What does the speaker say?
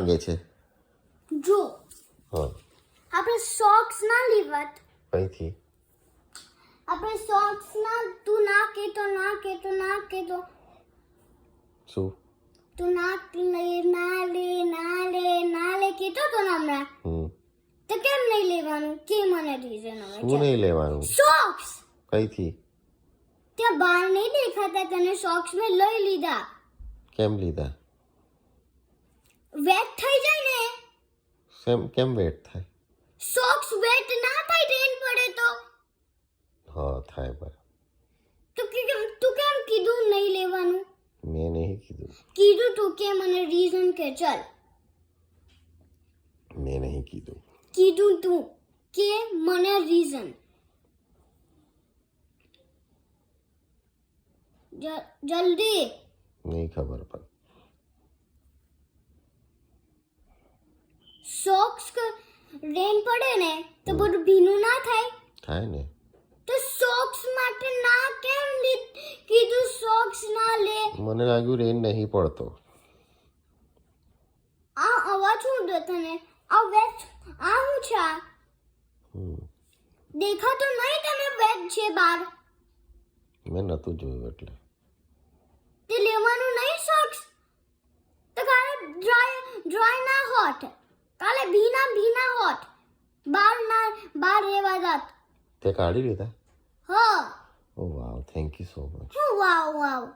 માંગે છે જો હા આપણે સોક્સ ના લેવત અહીંથી આપણે સોક્સ ના તું ના કે તો શું તું ના લે કીધું તો ને હમણાં તો કેમ નહીં લેવાનું કે મને રીઝન હવે શું નહીં લેવાનું સોક્સ કઈથી ત્યાં બહાર નહીં દેખાતા તને સોક્સ મેં લઈ લીધા કેમ લીધા વેટ થઈ જાય ને કેમ વેટ થાય સોક્સ વેટ ના થાય રેન પડે તો હા થાય બરાબર તું કેમ કીધું નહીં લેવાનું મેં નહીં કીધું તું કે મને રીઝન કે ચલ મેં નહીં કીધું કીધું તું કે મને રીઝન જલ્દી નહીં ખબર પણ સોક્સ રેન પડે ને તો બધું ભીનું ના થાય થાય ને તો સોક્સ માટે ના કેમ કીધું સોક્સ ના લે મને લાગ્યું રેન નહીં પડતો આ અવાજ શું તને આ વેટ આ હું છે દેખાતો નહીં તને વેટ છે બાર મેં નહોતું જોયું એટલે તે લેવાનું નહીં સોક્સ તો કાલે ડ્રાય ના હોટ કાલે ભીના હોટ બાર રેવા જાત તે કાઢી લીધા હા oh wow thank you so much Vav